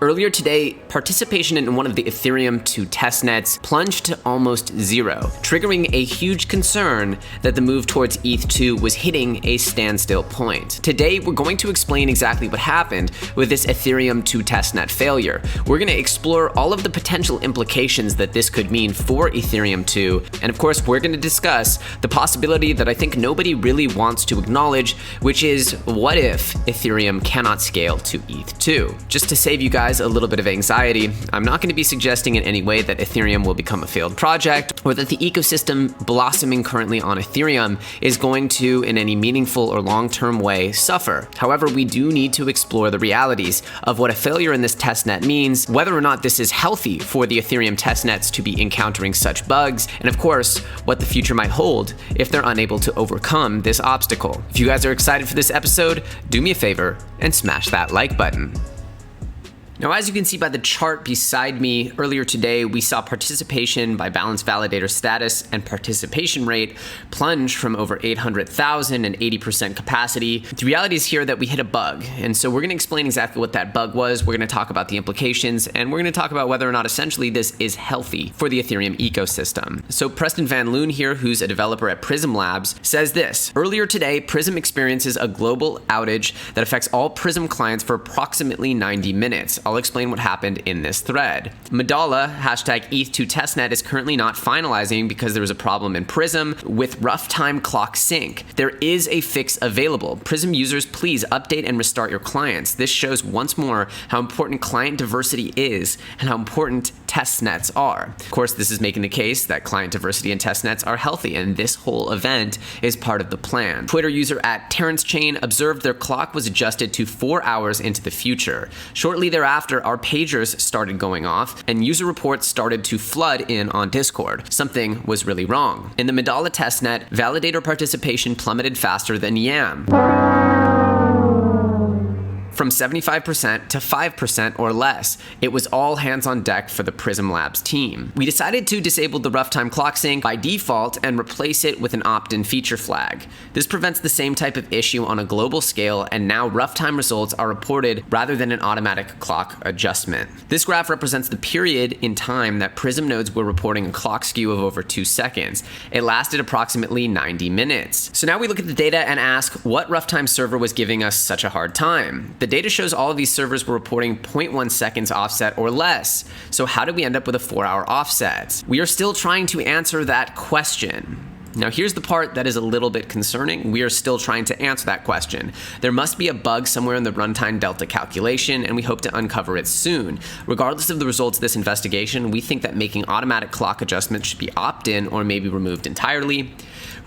Earlier today, participation in one of the Ethereum 2 testnets plunged to almost zero, triggering a huge concern that the move towards ETH2 was hitting a standstill point. Today, we're going to explain exactly what happened with this Ethereum 2 testnet failure. We're going to explore all of the potential implications that this could mean for Ethereum 2, and of course, we're going to discuss the possibility that I think nobody really wants to acknowledge, which is what if Ethereum cannot scale to ETH2? Just to save you guys a little bit of anxiety, I'm not going to be suggesting in any way that Ethereum will become a failed project or that the ecosystem blossoming currently on Ethereum is going to, in any meaningful or long-term way, suffer. However, we do need to explore the realities of what a failure in this testnet means, whether or not this is healthy for the Ethereum testnets to be encountering such bugs, and of course, what the future might hold if they're unable to overcome this obstacle. If you guys are excited for this episode, do me a favor and smash that like button. Now, as you can see by the chart beside me, earlier today, we saw participation by balance validator status and participation rate plunge from over 800,000 and 80% capacity. The reality is here that we hit a bug, and so we're going to explain exactly what that bug was. We're going to talk about the implications, and we're going to talk about whether or not essentially this is healthy for the Ethereum ecosystem. So Preston Van Loon here, who's a developer at Prism Labs, says this: earlier today, Prism experiences a global outage that affects all Prism clients for approximately 90 minutes. I'll explain what happened in this thread. Medalla, hashtag ETH2 testnet, is currently not finalizing because there was a problem in Prism with rough time clock sync. There is a fix available. Prism users, please update and restart your clients. This shows once more how important client diversity is and how important testnets are. Of course, this is making the case that client diversity and testnets are healthy, and this whole event is part of the plan. Twitter user at Terrence Chain observed their clock was adjusted to 4 hours into the future. Shortly thereafter, our pagers started going off and user reports started to flood in on Discord. Something was really wrong. In the Medalla testnet, validator participation plummeted faster than YAM, from 75% to 5% or less. It was all hands on deck for the Prism Labs team. We decided to disable the rough time clock sync by default and replace it with an opt-in feature flag. This prevents the same type of issue on a global scale, and now rough time results are reported rather than an automatic clock adjustment. This graph represents the period in time that Prism nodes were reporting a clock skew of over 2 seconds. It lasted approximately 90 minutes. So now we look at the data and ask what rough time server was giving us such a hard time. The data shows all of these servers were reporting 0.1 seconds offset or less. So how did we end up with a 4-hour offset? We are still trying to answer that question. Now, here's the part that is a little bit concerning. We are still trying to answer that question. There must be a bug somewhere in the runtime delta calculation, and we hope to uncover it soon. Regardless of the results of this investigation, we think that making automatic clock adjustments should be opt-in or maybe removed entirely.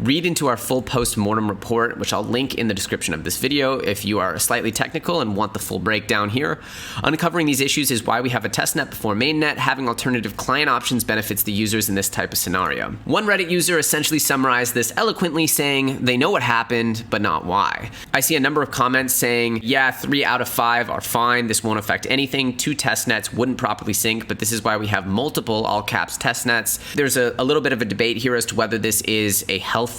Read into our full post-mortem report, which I'll link in the description of this video if you are slightly technical and want the full breakdown here. Uncovering these issues is why we have a testnet before mainnet. Having alternative client options benefits the users in this type of scenario. One Reddit user essentially summarized this eloquently, saying they know what happened, but not why. I see a number of comments saying, yeah, 3 out of 5 are fine. This won't affect anything. 2 testnets wouldn't properly sync, but this is why we have multiple all caps testnets. There's a little bit of a debate here as to whether this is a healthy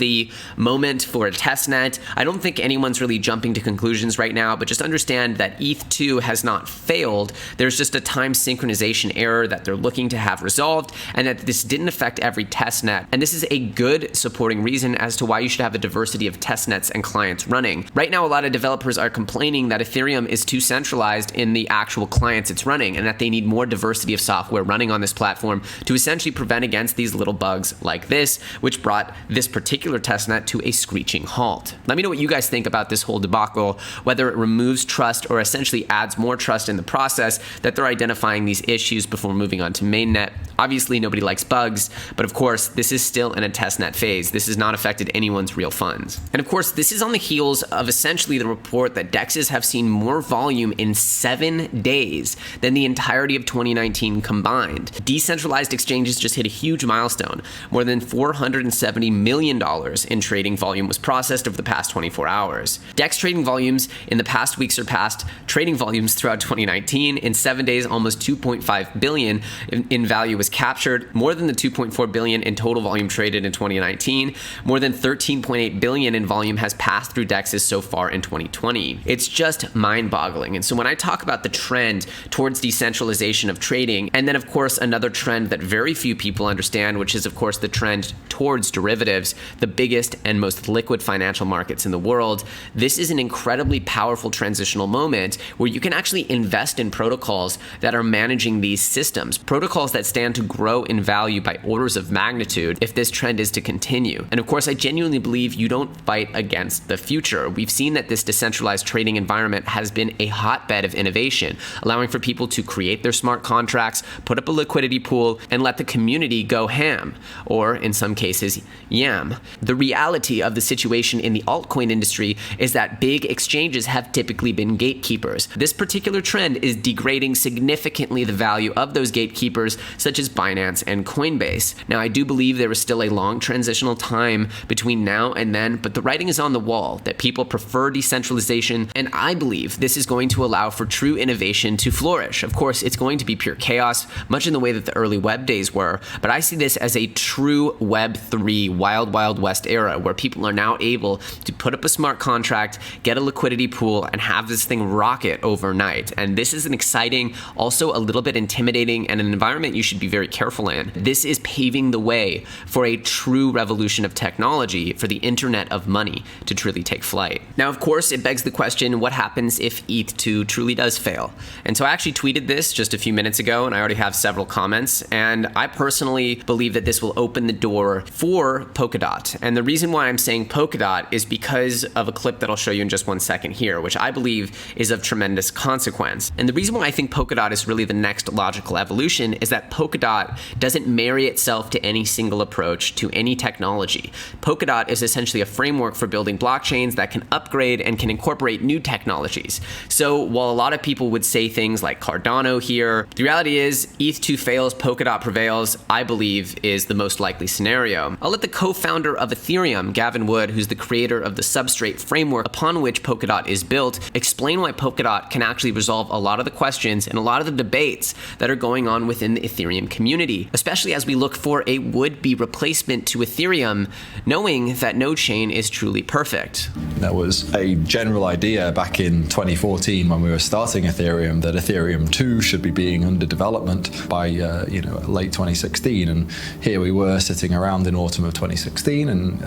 moment for a testnet. I don't think anyone's really jumping to conclusions right now, but just understand that ETH2 has not failed. There's just a time synchronization error that they're looking to have resolved, and that this didn't affect every testnet. And this is a good supporting reason as to why you should have a diversity of testnets and clients running. Right now, a lot of developers are complaining that Ethereum is too centralized in the actual clients it's running, and that they need more diversity of software running on this platform to essentially prevent against these little bugs like this, which brought this particular testnet to a screeching halt. Let me know what you guys think about this whole debacle, whether it removes trust or essentially adds more trust in the process that they're identifying these issues before moving on to mainnet. Obviously, nobody likes bugs, but of course, this is still in a testnet phase. This has not affected anyone's real funds. And of course, this is on the heels of essentially the report that DEXs have seen more volume in 7 days than the entirety of 2019 combined. Decentralized exchanges just hit a huge milestone. More than $470 million in trading volume was processed over the past 24 hours. DEX trading volumes in the past week surpassed trading volumes throughout 2019. In 7 days, almost $2.5 billion in value was was captured, more than the 2.4 billion in total volume traded in 2019, more than 13.8 billion in volume has passed through DEXs so far in 2020. It's just mind-boggling. And so when I talk about the trend towards decentralization of trading, and then of course another trend that very few people understand, which is of course the trend towards derivatives, the biggest and most liquid financial markets in the world, this is an incredibly powerful transitional moment where you can actually invest in protocols that are managing these systems, protocols that stand to grow in value by orders of magnitude if this trend is to continue. And of course, I genuinely believe you don't fight against the future. We've seen that this decentralized trading environment has been a hotbed of innovation, allowing for people to create their smart contracts, put up a liquidity pool, and let the community go ham, or in some cases, yam. The reality of the situation in the altcoin industry is that big exchanges have typically been gatekeepers. This particular trend is degrading significantly the value of those gatekeepers, such as Binance and Coinbase. Now, I do believe there is still a long transitional time between now and then, but the writing is on the wall that people prefer decentralization, and I believe this is going to allow for true innovation to flourish. Of course, it's going to be pure chaos, much in the way that the early web days were, but I see this as a true Web3 wild, wild west era where people are now able to put up a smart contract, get a liquidity pool, and have this thing rocket overnight. And this is an exciting, also a little bit intimidating, and an environment you should be very careful in. This is paving the way for a true revolution of technology, for the internet of money to truly take flight. Now, of course, it begs the question, what happens if ETH2 truly does fail? And so I actually tweeted this just a few minutes ago, and I already have several comments, and I personally believe that this will open the door for Polkadot. And the reason why I'm saying Polkadot is because of a clip that I'll show you in just one second here, which I believe is of tremendous consequence. And the reason why I think Polkadot is really the next logical evolution is that Polkadot doesn't marry itself to any single approach to any technology. Polkadot is essentially a framework for building blockchains that can upgrade and can incorporate new technologies. So while a lot of people would say things like Cardano here, the reality is ETH2 fails, Polkadot prevails, I believe is the most likely scenario. I'll let the co-founder of Ethereum, Gavin Wood, who's the creator of the substrate framework upon which Polkadot is built, explain why Polkadot can actually resolve a lot of the questions and a lot of the debates that are going on within the Ethereum community, especially as we look for a would-be replacement to Ethereum, knowing that no chain is truly perfect. There was a general idea back in 2014 when we were starting Ethereum that Ethereum 2 should be being under development by late 2016, and here we were sitting around in autumn of 2016, and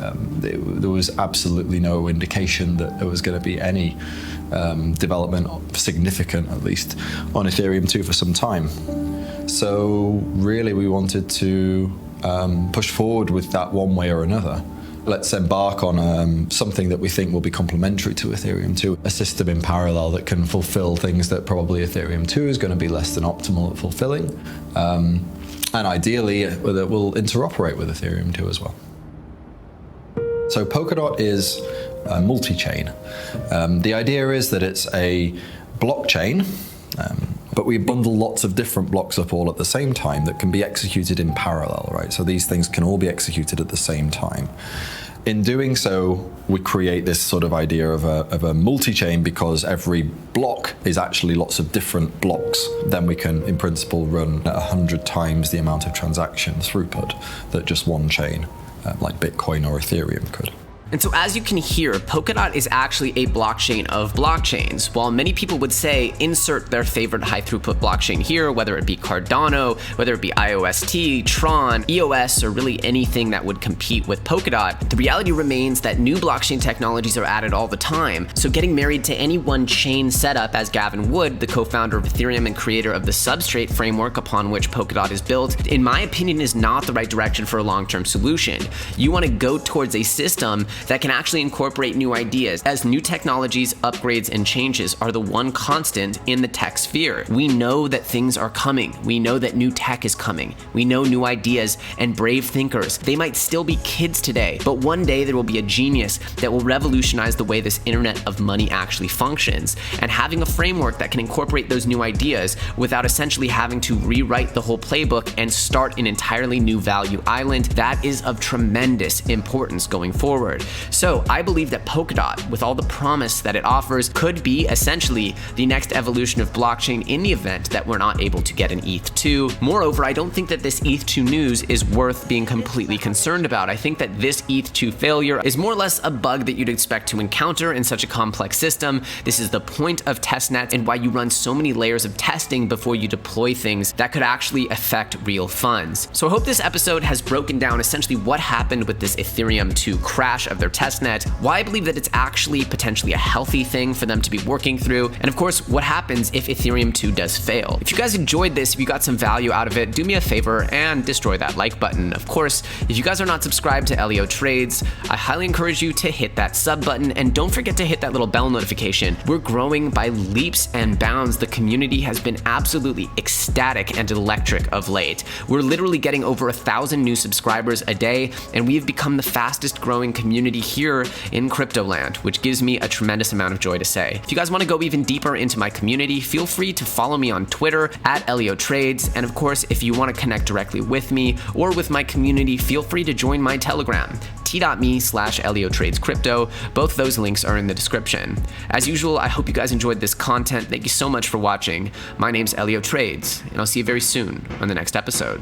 there was absolutely no indication that there was going to be any development, significant at least, on Ethereum 2 for some time. So really we wanted to push forward with that one way or another. Let's embark on something that we think will be complementary to Ethereum 2, a system in parallel that can fulfill things that probably Ethereum 2 is going to be less than optimal at fulfilling, and ideally that will interoperate with Ethereum 2 as well. So Polkadot is a multi-chain. The idea is that it's a blockchain, but we bundle lots of different blocks up all at the same time that can be executed in parallel, right? So these things can all be executed at the same time. In doing so, we create this sort of idea of a multi-chain because every block is actually lots of different blocks. Then we can, in principle, run 100 times the amount of transaction throughput that just one chain, like Bitcoin or Ethereum, could. And so as you can hear, Polkadot is actually a blockchain of blockchains. While many people would say insert their favorite high throughput blockchain here, whether it be Cardano, whether it be IOST, Tron, EOS, or really anything that would compete with Polkadot, the reality remains that new blockchain technologies are added all the time. So getting married to any one chain setup, as Gavin Wood, the co-founder of Ethereum and creator of the substrate framework upon which Polkadot is built, in my opinion is not the right direction for a long-term solution. You want to go towards a system that can actually incorporate new ideas, as new technologies, upgrades, and changes are the one constant in the tech sphere. We know that things are coming. We know that new tech is coming. We know new ideas and brave thinkers. They might still be kids today, but one day there will be a genius that will revolutionize the way this internet of money actually functions. And having a framework that can incorporate those new ideas without essentially having to rewrite the whole playbook and start an entirely new value island, that is of tremendous importance going forward. So I believe that Polkadot, with all the promise that it offers, could be essentially the next evolution of blockchain in the event that we're not able to get an ETH2. Moreover, I don't think that this ETH2 news is worth being completely concerned about. I think that this ETH2 failure is more or less a bug that you'd expect to encounter in such a complex system. This is the point of testnets and why you run so many layers of testing before you deploy things that could actually affect real funds. So I hope this episode has broken down essentially what happened with this Ethereum 2 crash of their testnet, why I believe that it's actually potentially a healthy thing for them to be working through, and of course, what happens if Ethereum 2 does fail. If you guys enjoyed this, if you got some value out of it, do me a favor and destroy that like button. Of course, if you guys are not subscribed to Elio Trades, I highly encourage you to hit that sub button and don't forget to hit that little bell notification. We're growing by leaps and bounds. The community has been absolutely ecstatic and electric of late. We're literally getting over 1,000 new subscribers a day, and we have become the fastest growing community here in crypto land, which gives me a tremendous amount of joy to say. If you guys want to go even deeper into my community, feel free to follow me on Twitter at Elio Trades. And of course, if you want to connect directly with me or with my community, feel free to join my Telegram, t.me/ElioTradesCrypto. Both those links are in the description. As usual, I hope you guys enjoyed this content. Thank you so much for watching. My name's Elio Trades, and I'll see you very soon on the next episode.